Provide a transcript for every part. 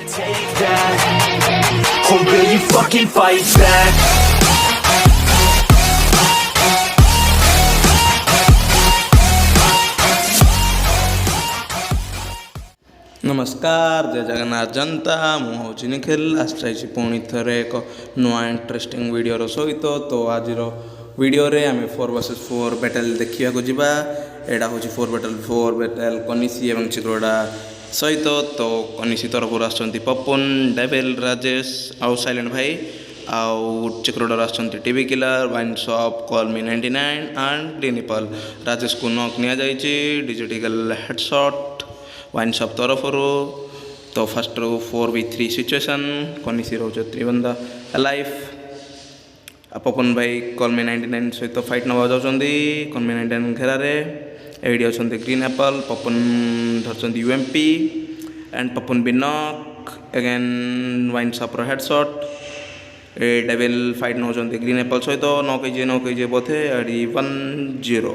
Take that, or will you fucking fight back? नमस्कार जय जगन्नाथ जनता मुझे निखिल आसी पुणी थे एक नुआ इंटरेस्टिंग वीडियो सहित तो आज वीडियो रे आम 4 vs 4 बैटल देखा जावा। यहाँ हूँ 4 बैटल कनिसी और चिक्रोड़ा सहित तो कनिसी तरफ आसुँच पपुन डेविल राजेश आउ साइलेंट भाई आउ चिक्रोडर आसुँच TV killer wine shop call me 99 and green apple. Rajesh को नॉक नि डिजिटल हेडशॉट वाइन शॉप तरफ तो फर्स्ट 4v3 सिचुएशन कनिसी रोच 3 बंदा लाइफ पपुन भाई कॉल मी 99 सहित फाइट नवा जाऊँगी कॉल मी 99 घेरारे एडी अच्छा ग्रीन एप्पल पपुन धरती यूएमपी एंड पपुन बी knock again wine shop headshot a devil fight नौ ग्रीन एप्पल सहित नॉक बोथे एडी 1-0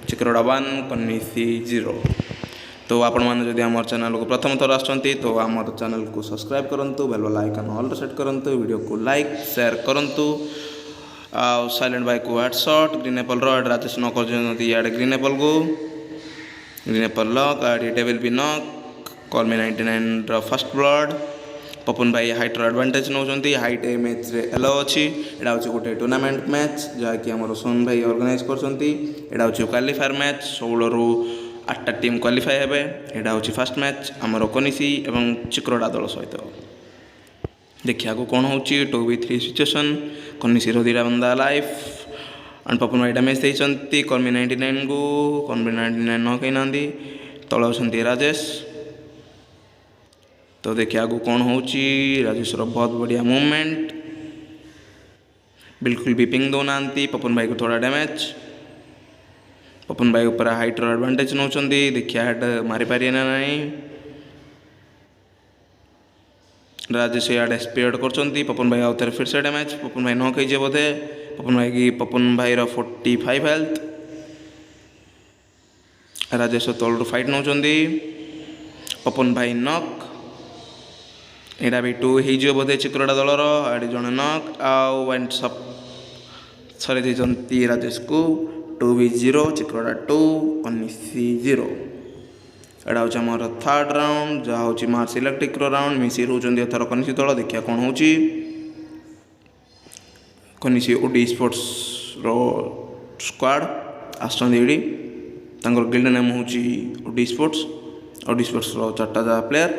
चिक्रोड़ा 1 कनिसी 0। तो आपण मैंने जदि आम चैनल को प्रथम थर आसुँच तो आम चैनल को सब्सक्राइब करूँ बेल आइकन ऑल सेट करूँ वीडियो को लाइक शेयर करूँ। साइलेंट बाइक को headshot green Apple Rajesh knock कर ग्रीन एप्पल को ग्रीन एप्पल लॉक आड़ी डेविल भी knock call me 99 first blood Papun भाई हाइट एडवांटेज नौ हाइट ए मैच रे एलो अच्छी यहाँ हूँ गोटे टूर्नामेंट मैच जहाँकि आम सोन भाई ऑर्गेनाइज कर क्वालिफायर मैच 16 टीम क्वालिफाई हे। यहाँ हूँ फास्ट मैच आमर कनिसी और चिक्रोड़ा दल सहित देखा कौन हो 2v3 सिचुएशन कनिसी दीटा बंदा लाइफ एंड पपुन भाई डैमेज देती कॉल मी 99 को कॉल मी 99 न कहीं ना तले अच्छा राजेश तो देखिए कौन हो राजेश बहुत बढ़िया मूवमेंट बिल्कुल भी पिंग दौना पपुन भाई को थोड़ा डैमेज पपुन भाई ऊपर हाइट एडवांटेज नौ देखिए हेड मारी पारे ना नहीं राजेश इे स्पीड कर पपुन भाई आउ थे फिर से डैमेज पपुन भाई नॉक हो बोधे पपुन भाई 45 हेल्थ राजेश तलू फाइट नौ पपुन भाई नॉक यहाँ भी 2 हो बोधे चिक्रोड़ा दलर आड़ी जड़े नॉक आउ वाइन शॉप सरी राजेश को 2v0 चिक्रोड़ा 2 कनिसी 0। यहाँ हूँ आम थर्ड राउंड जहाँ हूँ मार्च इलेक्ट्रिक राउंड मिसी रोचर एथर कनिसी दल देखिए कौन हो कनिसी ओडी स्पोर्ट्स रो स्क्वाड आसडी गिल्ड नेम हूँ ओडी स्पोर्ट्स रो 4टा जहाँ प्लेयर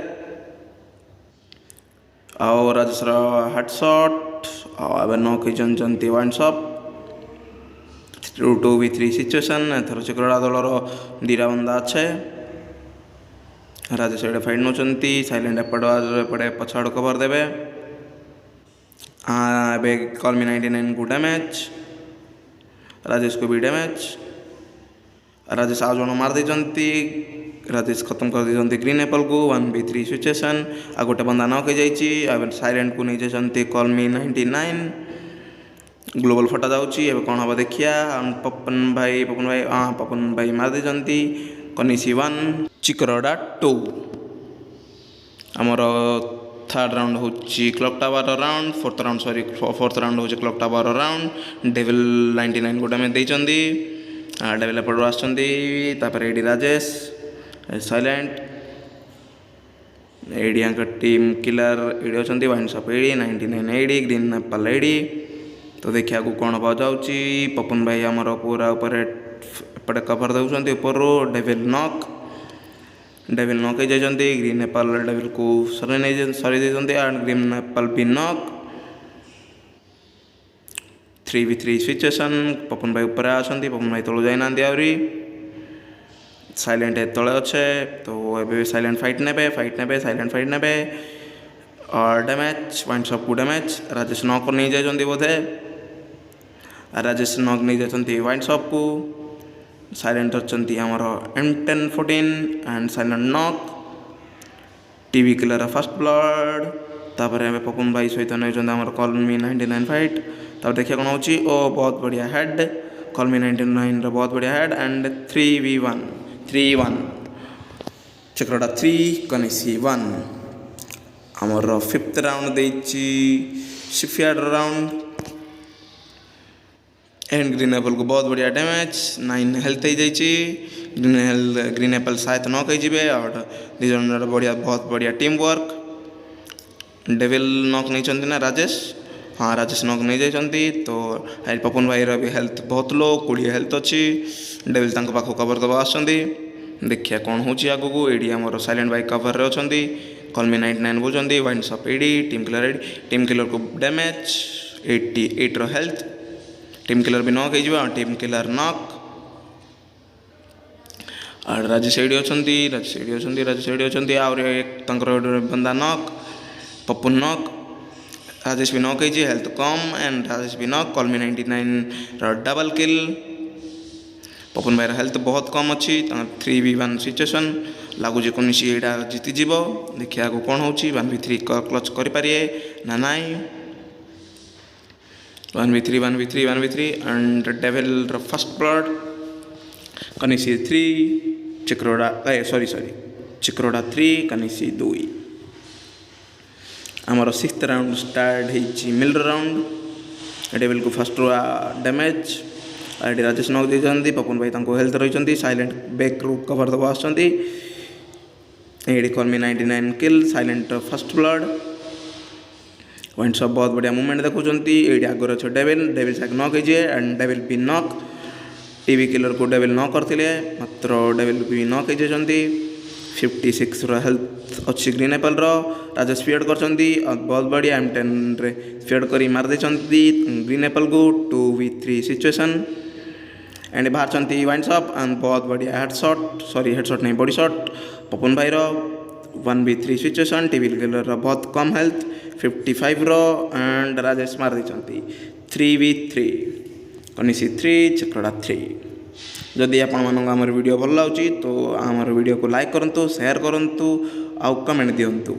आउ राजेश हेडशॉट आउ नॉक होती वाइन शॉप 2v3 सिचुएशन एथर चिक्रोड़ा दलर दीटा बंदा अच्छे राजेश एडे फाइट नौ साइलेंट एपटे पछाड़ कवर देवे ए कॉल मी 99 को डैमेज राजेश को भी डैमेज राजेश आज जन मार देती राजेश खत्म कर देते ग्रीन एप्पल को 1v3 सिचुएशन आ गोटे बंदा नॉक हो साइलेंट को नहीं जाती कॉल मी 99 ग्लोबल फटा जाऊँगी कौन हम देखिया पपुन भाई मार देती कनिसी 1 चिक्रोड़ा 2। आमर थर्ड राउंड हूँ clock tower round fourth round हूँ क्लॉक टावर राउंड डेविल 99 को डैमेज देती डेविल एपट आसपर एडी राजेश साइलेंट एडी टीम किलर एडी अच्छा वाइन शॉप एडी 99 एडी ग्रीन एप्पल एडी तो देखिया कौन हम जाऊँगी पपुन भाई आमर पूरा ऊपर एपटे कवर दौरान ऊपर डेविल नॉक हो जाती ग्रीन एप्पल डेविल को सरी देते एंड ग्रीन एप्पल भी नॉक 3v3 सिचुएशन पपुन भाई ऊपर अच्छा पपुन भाई तलू जाना आहरी साइलेंट तले अच्छे तो ये साइलेंट फाइट ने साइलेंट फाइट ने और डैमेज वाइन शॉप को डैमेज राजेश नॉक नहीं जाती बोधे राजेश नॉक नहीं जाती वाइन शॉप को साइलेंट अच्छा M1014 and silent knock TV killer first blood तापर पपुन भाई सहित नहीं कॉल मी 99 फाइट तब देखिए कौन हो बहुत बढ़िया हेड कॉल मी 99 बहुत बढ़िया हेड एंड 3v1 चिक्रोड़ा 3 कनिसी 1 आमर 5th राउंड देछि shipyard round and green apple को बहुत बढ़िया डैमेज 9 हेल्थ हो जाइए। ग्रीन एप्पल शायद नॉक हो और दुजन बढ़िया बहुत बढ़िया टीम वर्क। डेविल नॉक नहीं ना राजेश, हाँ राजेश नॉक नहीं जाइए। तो पपन भाई भी हेल्थ बहुत लो 20 हेल्थ अच्छी। डेविल पाख कवर दबा आसुँच देखिए कौन हो आगू ये आमर साइलेंट भाई कवर रे अच्छा कलमी 99 बोलते वाइंड सप एडी टीम किलर को डैमेज 88 रो हेल्थ। टीम किलर भी नॉक हो टीम किलर नॉक और राजेश एडी अच्छा एक बंदा नॉक पपुन नॉक राजेश भी नॉक हो हेल्थ कम एंड राजेश भी नॉक कलमी 99 डबल किल। पपुन भाई हेल्थ बहुत कम अच्छी 3v1 सिचुएसन लगुच कौन यहाँ जीतीज देखिए आगे कौन हो 1v3 क्लच करें ना नाई 1v3 and devil first blood कनिसी 3 चिक्रोड़ा सॉरी चिक्रोड़ा 3 कनिसी 2। आमर 6th राउंड स्टार्ट हो मिल राउंड डेविल को फर्स्ट डैमेज और राजेश नॉक देते पपुन भाई हेल्थ रही साइलेंट बैक रू कवर दबा आसुँच कलमी 99 किल साइलेंट फर्स्ट ब्लड वाइंड सब बहुत बढ़िया मूवमेंट देखुंत ये आगे अच्छे डेविल साइक नॉक हो एंड डेविल भी नॉक टीवी किलर को डेविल नॉक करते मात्र डेविल भी नॉक हो 56 रो हेल्थ अच्छी ग्रीन एप्पल राजेश फियड कर बहुत बढ़िया M10 रे फियड कर मार ग्रीन एप्पल को 2v3 सिचुएसन एंड बाहर वाइंड अप एंड बहुत बढ़िया हेडशॉट नहीं बॉडी शॉट पपुन भाई 1v3 सिचुएसन टीवी किलर बहुत कम हेल्थ 55 रो एंड राजेश मार 3v3 कनिसी 3 चिक्रोड़ा 3। जदि आमर वीडियो भल लगे तो आमर वीडियो को लाइक करूँ शेयर करूँ आउ कमेंट दिंतु।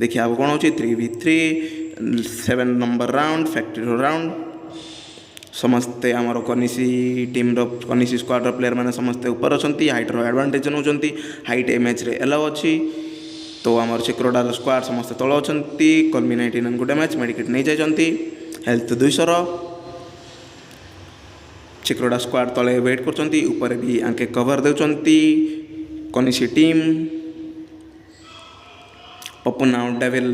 देखिए आगे कौन हो 3v3 7 number round factory round समस्ते आमर कनिसी टीम कनिसी स्क्वाड प्लेयर मैंने समस्ते ऊपर अच्छा हाइट एडवांटेज नौ हाइट एमएच रे एलाउ अच्छी। तो आमर चिक्रोडार स्क्वाड समस्ते तल अच्छा कलमी 99 को डैमेज मेडिकेट नहीं जाइए हेल्थ 200 चिक्रोडा स्क्वाड तले वेट कर भी आंके कवर देउचंती कनिसी टीम पपुन आउ डेविल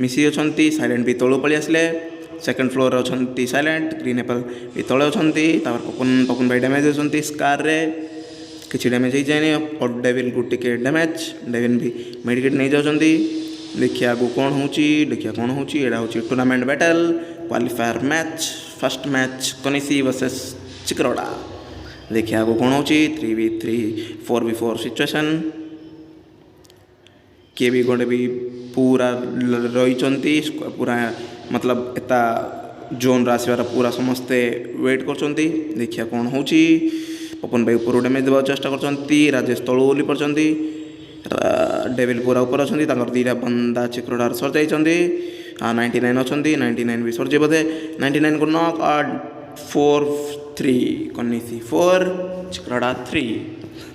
मिसी अच्छा साइलेंट भी तलू पलि आसले सेकेंड फ्लोर अच्छा साइलेंट ग्रीन एप्पल भी तले अच्छा पपुन भाई डैमेज होती स्कार रे किसी डैमेज हो जाए और डेविल को टिके डैमेज डेविल भी मेडिकेट नहीं जाती। देखिए आगू कौन हो यहाँ हूँ tournament battle qualifier match first match कनिसी वर्सेस चिक्रोड़ा। देखिए आगू कौन हो 3v3 4v4 सिचुएसन किए भी गोटे भी पूरा रही पूरा मतलब एता जोन आसबार पूरा समस्ते वेट कर। देखिए कौन हो पपुन भाई ऊपर डैमेज देवा चेष्टा कर राजेश तलू ओली पड़ते डेविल पूरा ऊपर अच्छा दीटा बंदा चिक्रोडार सर जाइए 99 अच्छा 99 भी सरजे बोधे 99 को नॉक और 4-3 कनिसी 4 चिक्रोडा 3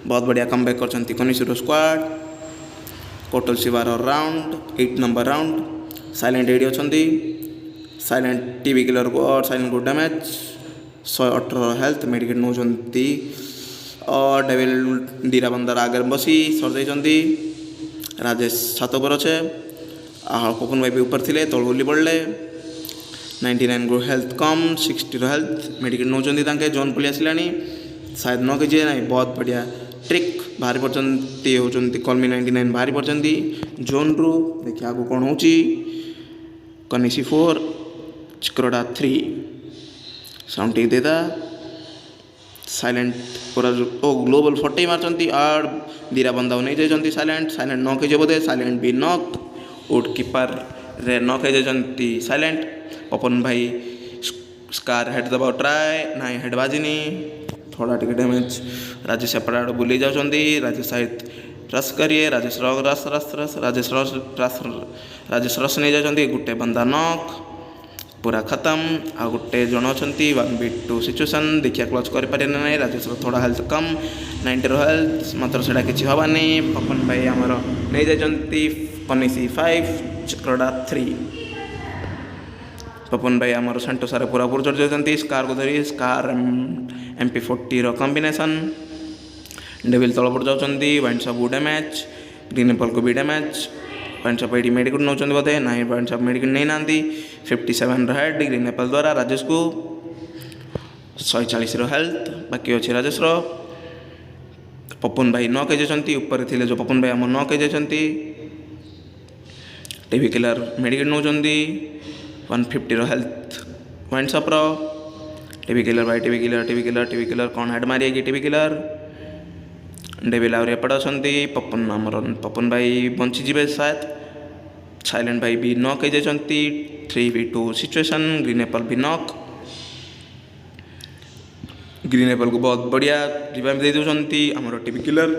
बहुत बढ़िया कमबैक कर कनिसी squad total 12 round 8 number round Silent एडी अच्छा साइलेंट टीवी किलर को और साइलेंट को डैमेज 118 हेल्थ मेडिकेट नौ और डेविल दीरा बंदार आगे बसी सर जाइए राजेश छात पर अच्छे पपुन भाई भी ऊपर थे तल ओली पड़े 99 को हेल्थ कम 60 रो हेल्थ मेडिकेट नौ जोन पलि आसला शायद न कि ना बहुत बढ़िया ट्रिक बाहरी पड़ती होती कलमी 99 बाहरी पड़ती जोन रू। देखिए आगू कौन हो कनिसी 4 चिक्रोडा 3 साउंड टिक देता साइलेंट पूरा ग्लोबल 40 मारती और दीरा बंदा नहीं जाइए साइलेंट नॉक हो बोधे साइलेंट भी नॉक वुड कीपर रे नॉक हो जाती साइलेंट पपन भाई स्कार हेड दबा ट्राए ना हेड बाजिनी थोड़ा टिके डैमेज राजेश एपट आड़ बुले जाती राजेश साइड रस करिए राजेश रस नहीं जाती गोटे बंदा नॉक पूरा खत्म आ गोटे जन अच्छा 1v2 सिचुएसन देखिए क्लच करें ना राजेश थोड़ा हेल्थ कम 90 रो हेल्थ मात्र से किसी हवानी पपन भाई आमर नहीं जाती कनिसी 5 चिक्रड़ा 3 पपन भाई आमर सेंटो सारे पूरा पूरा चढ़ जाती स्कार को धरी स्कार MP40 कॉम्बिनेशन डेविल तल पड़ जाती वाइन शॉप को डैमेज ग्रीन एप्पल को भी डैमेज वाइन शॉप ये मेडिकेट नौ बोधे ना वाइन शॉप मेडिकेट नहीं ना 57 हेड ग्रीन एप्पल द्वारा राजेश को 140 हेल्थ बाकी अच्छे राजेश पपन भाई 9 के ऊपर थे जो पपन भाई आम 9 के टीवी किलर मेडिकेट नौ 150 health wine shop TV killer भाई टीवी किलर कौन हेड मारी है टीवी किलर डेविल आउरी एपटे अच्छा पपन आमर पपन भाई बंचीजे शायद साइलेंट भाई भी नॉक हो जाती 3v2 सिचुएशन ग्रीन एप्पल भी नॉक ग्रीन एप्पल को बहुत बढ़िया रिवाइव दे दूसरी आमर टीवी किलर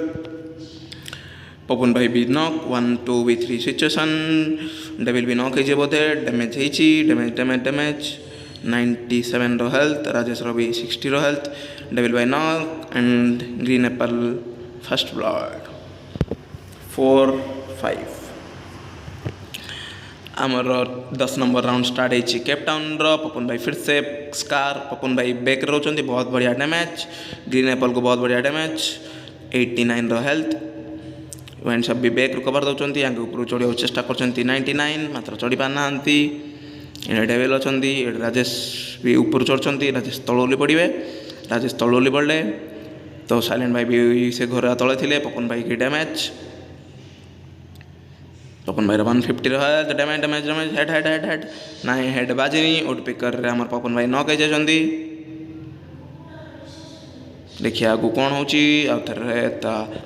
पपन भाई भी नॉक 1-2v3 सिचुएशन डेविल भी नॉक हो बोधे damage damage damage damage 97 health Rajesh भी 60 हेल्थ डेविल भाई knock and green Apple first blood 4-5 आमर 10 नंबर राउंड स्टार्ट होती कैप्टाउन पपन भाई फिर से स्कार पपन भाई बैक रोचे बहुत बढ़िया डैमेज ग्रीन एप्पल को बहुत बढ़िया डैमेज 89 हेल्थ वाइन शॉप भी बैक कवर दौरान यहाँ ऊपर चढ़ा चेष्टा कर 99 मात्र चढ़ी पारना डेविल अच्छा राजेश भी ऊपर चढ़ुंट राजेश तल पड़े राजेश तल पड़े तो साइलेंट भाई भी से घर तले थे पपन भाई की डैमेज पपन भाई 150 health damage damage damage head head head head ना हेड बाजनी वुड पिकर आम पपन भाई नॉक हो जाती देखिए आगू कौन हो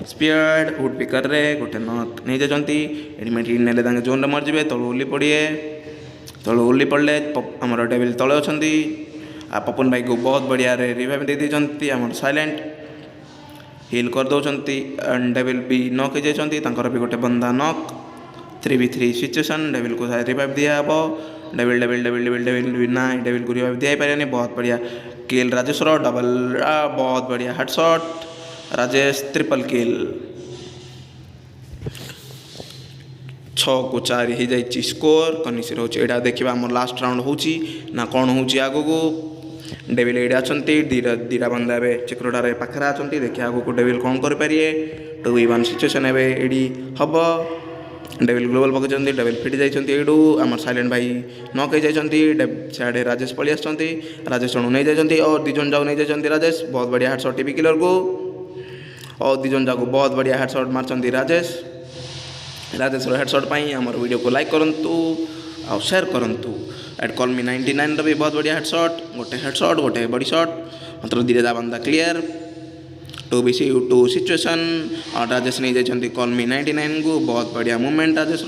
स्पीड वुड पिकर गोटे नॉक नहीं जाती एडमिट ने जोन मरजे तल ओली पड़े तल ओली पड़े आमर डेविल तले अच्छा पपन भाई को बहुत बढ़िया रिवाइव दे देती आम साइलेंट हिल कर दौरान डेविल भी नॉक हो जाती भी गोटे बंदा नॉक 3v3 सिचुएशन डेविल को रिवाइव दिया devil devil devil devil devil ना डेविल को रिवाइव दिया पारे बहुत बढ़िया किल राजेश डबल बहुत बढ़िया हेडशॉट राजेश ट्रिपल किल 6-4 हो जाए स्कोर कनिसी रोचे यहाँ देखा आम लास्ट राउंड हो कौन हो आग को डेविल ये अच्छा दीटा बंदा ए चिक्रोटार पाखे अच्छा देखिए आग को डेविल कौन करें 2v1 सिचुएशन एडी हम डेविल ग्लोबल पकड़ डेविल फिट जाइए यू आम साइलेंट भाई नॉक हो जाती सियाड़े राजेश पलि आसती राजेश जन नहीं जाती और दिजन जाक नहीं जाती राजेश बहुत बढ़िया हेडशॉट टीवी किलर को और दिजन जाक बहुत बढ़िया हेडशॉट मारती राजेश राजेश हेडशॉट पाई आम वीडियो को लाइक करूँ आ शेयर करूँ एट कॉल मी 99 भी बहुत बढ़िया हेडशॉट गोटे बड़ी शॉट मात्र दीटा बंदा क्लियर 2v2 सिचुएशन और राजेश नहीं जाती कॉल मी 99 को बहुत बढ़िया मूवमेंट राजेश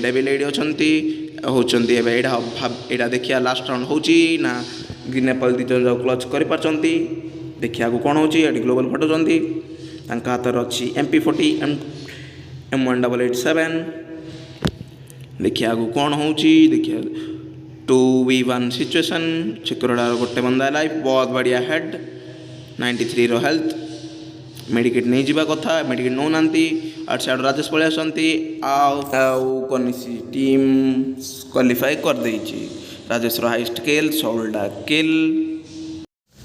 डेविल एडी अच्छा होती यहाँ देखिए लास्ट राउंड हो ग्रीन एप्पल दिजन जाक क्लच कर देखिए कौन हो ग्लोबल फटुंट हाथ अच्छी MP40 M1887 देखिए आगू कौन हो देखिए 2v1 सिचुएशन चिक्रोडार गोटे बंदा लाइफ बहुत बढ़िया हेड 93 हेल्थ मेडिकेट नहीं जावा कथा मेडिकेट नौ ना और सियाड़ राजेश पलि आसती कनिसी टीम क्वालिफाई कर देछि राजेश हाइस्ट किल 16टा किल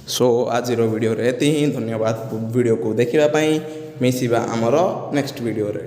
सो आज वीडियो रे धन्यवाद वीडियो को देखिबा पई मिसिबा आमर नेक्स्ट वीडियो रे।